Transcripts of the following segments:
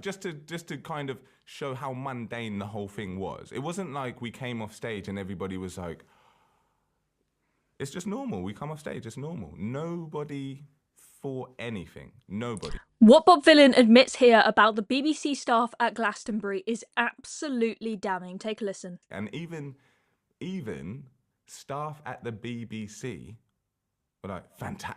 Just to kind of show how mundane the whole thing was. It wasn't like we came off stage and everybody was like, it's just normal. We come off stage, it's normal. Nobody thought anything. Nobody. What Bob Vylan admits here about the BBC staff at Glastonbury is absolutely damning. Take a listen. And even staff at the BBC were like,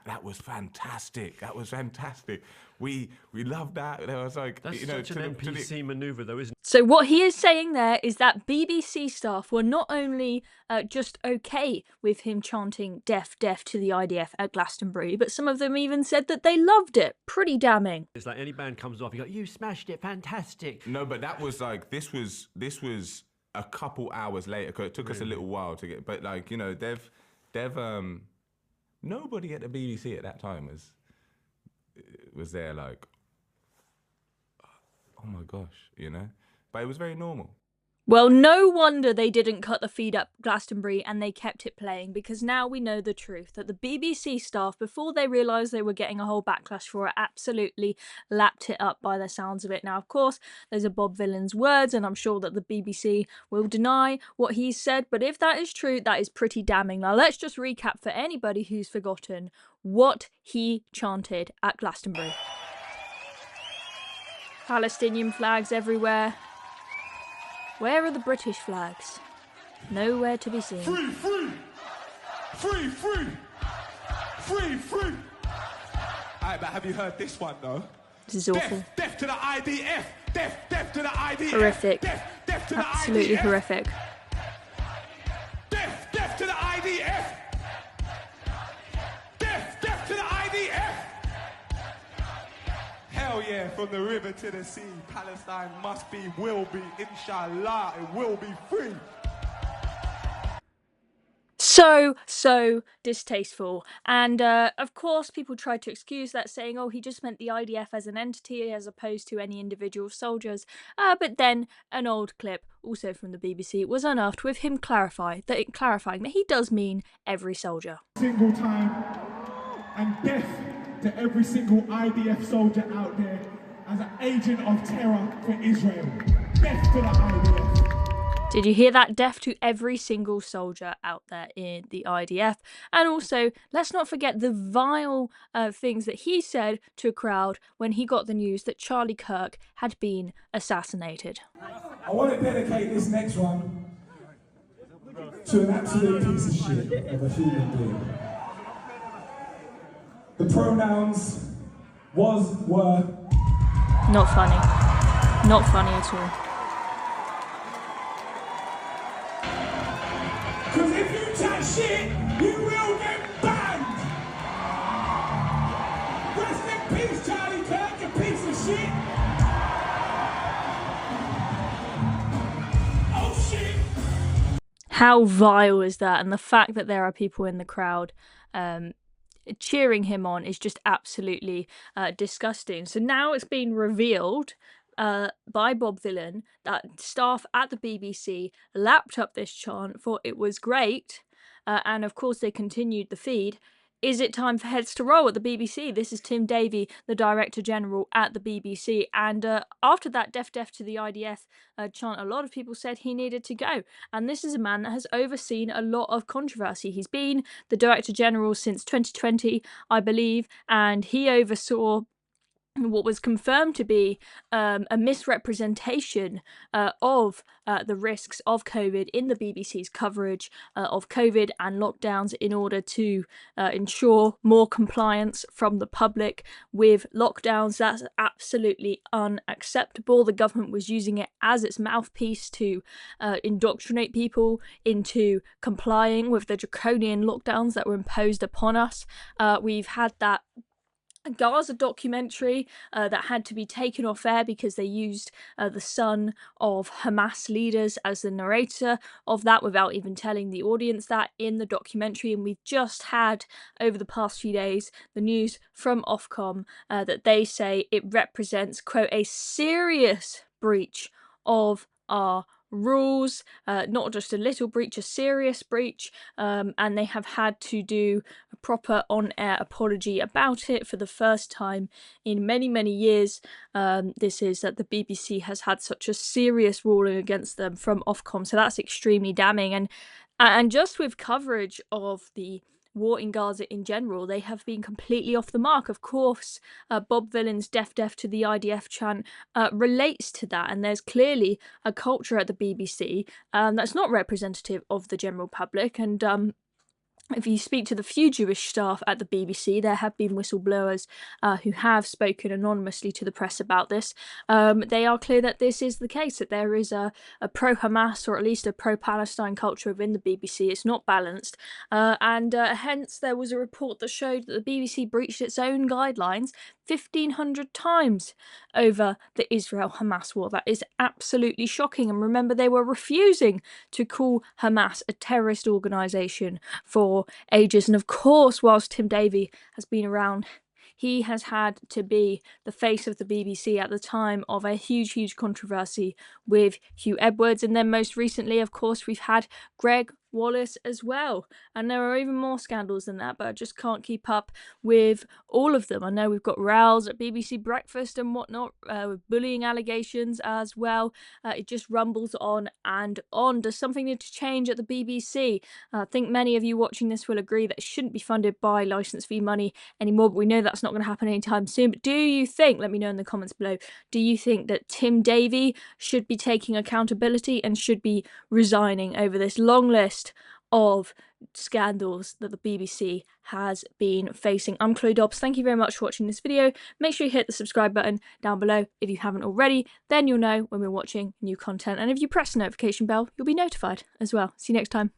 that was fantastic. That was fantastic. We loved that. It was like, that's such an NPC manoeuvre, though, isn't it? So what he is saying there is that BBC staff were not only just okay with him chanting "deaf, deaf" to the IDF at Glastonbury, but some of them even said that they loved it. Pretty damning. It's like any band comes off, you go, "You smashed it, fantastic." No, but that was like, this was a couple hours later, because it took us a little while to get, but like, you know, they've nobody at the BBC at that time was there like, oh my gosh, you know? But it was very normal. Well, no wonder they didn't cut the feed up Glastonbury and they kept it playing, because now we know the truth, that the BBC staff, before they realised they were getting a whole backlash for it, absolutely lapped it up by the sounds of it. Now, of course, those are Bob Vylan's words, and I'm sure that the BBC will deny what he's said, but if that is true, that is pretty damning. Now, let's just recap for anybody who's forgotten what he chanted at Glastonbury. Palestinian flags everywhere. Where are the British flags? Nowhere to be seen. Free, free! Free, free! Free, free! Alright, but have you heard this one, though? This is awful. Deaf to the IDF! Deaf to the IDF! Horrific. Deaf to the IDF! Absolutely horrific. Deaf to the IDF! Deaf to the IDF! Hell yeah, from the river to the sea, Palestine must be, will be, inshallah, it will be free. So distasteful. And of course, people tried to excuse that, saying, oh, he just meant the IDF as an entity as opposed to any individual soldiers. But then an old clip, also from the BBC, was unearthed with him clarifying that he does mean every soldier. Single time, and death to every single IDF soldier out there as an agent of terror for Israel. Death to the IDF. Did you hear that? Death to every single soldier out there in the IDF. And also, let's not forget the vile things that he said to a crowd when he got the news that Charlie Kirk had been assassinated. I want to dedicate this next one to an absolute piece of shit of a human being. The pronouns was, were. Not funny. Not funny at all. Because if you chat shit, you will get banned! Rest in peace, Charlie Kirk, you piece of shit! Oh shit! How vile is that? And the fact that there are people in the crowd cheering him on is just absolutely disgusting. So now it's been revealed by Bob Vylan that staff at the BBC lapped up this chant, thought it was great, and of course they continued the feed. Is it time for heads to roll at the BBC? This is Tim Davie, the Director General at the BBC. And after that deaf to the IDF chant, a lot of people said he needed to go. And this is a man that has overseen a lot of controversy. He's been the Director General since 2020, I believe, and he oversaw what was confirmed to be a misrepresentation of the risks of COVID in the BBC's coverage of COVID and lockdowns in order to ensure more compliance from the public with lockdowns. That's absolutely unacceptable. The government was using it as its mouthpiece to indoctrinate people into complying with the draconian lockdowns that were imposed upon us. We've had that Gaza documentary that had to be taken off air because they used the son of Hamas leaders as the narrator of that without even telling the audience that in the documentary. And we've just had, over the past few days, the news from Ofcom that they say it represents, quote, a serious breach of our rules, not just a little breach, a serious breach, and they have had to do a proper on-air apology about it for the first time in many, many years. This is that the BBC has had such a serious ruling against them from Ofcom, so that's extremely damning. And just with coverage of the war in Gaza in general, they have been completely off the mark. Of course, Bob Vylan's Deaf to the IDF chant relates to that, and there's clearly a culture at the BBC that's not representative of the general public. And if you speak to the few Jewish staff at the BBC, there have been whistleblowers who have spoken anonymously to the press about this. They are clear that this is the case, that there is a pro-Hamas or at least a pro-Palestine culture within the BBC. It's not balanced. And hence there was a report that showed that the BBC breached its own guidelines 1,500 times over the Israel-Hamas war. That is absolutely shocking. And remember, they were refusing to call Hamas a terrorist organisation for ages. And of course, whilst Tim Davie has been around, he has had to be the face of the BBC at the time of a huge controversy with Hugh Edwards. And then most recently, of course, we've had Greg Wallace as well. And there are even more scandals than that, but I just can't keep up with all of them. I know we've got rows at BBC Breakfast and whatnot, with bullying allegations as well. It just rumbles on and on. Does something need to change at the BBC? I think many of you watching this will agree that it shouldn't be funded by licence fee money anymore, but we know that's not going to happen anytime soon. But do you think, let me know in the comments below, do you think that Tim Davie should be taking accountability and should be resigning over this long list of scandals that the BBC has been facing? I'm Chloe Dobbs. Thank you very much for watching this video. Make sure you hit the subscribe button down below if you haven't already. Then you'll know when we're watching new content. And if you press the notification bell, you'll be notified as well. See you next time.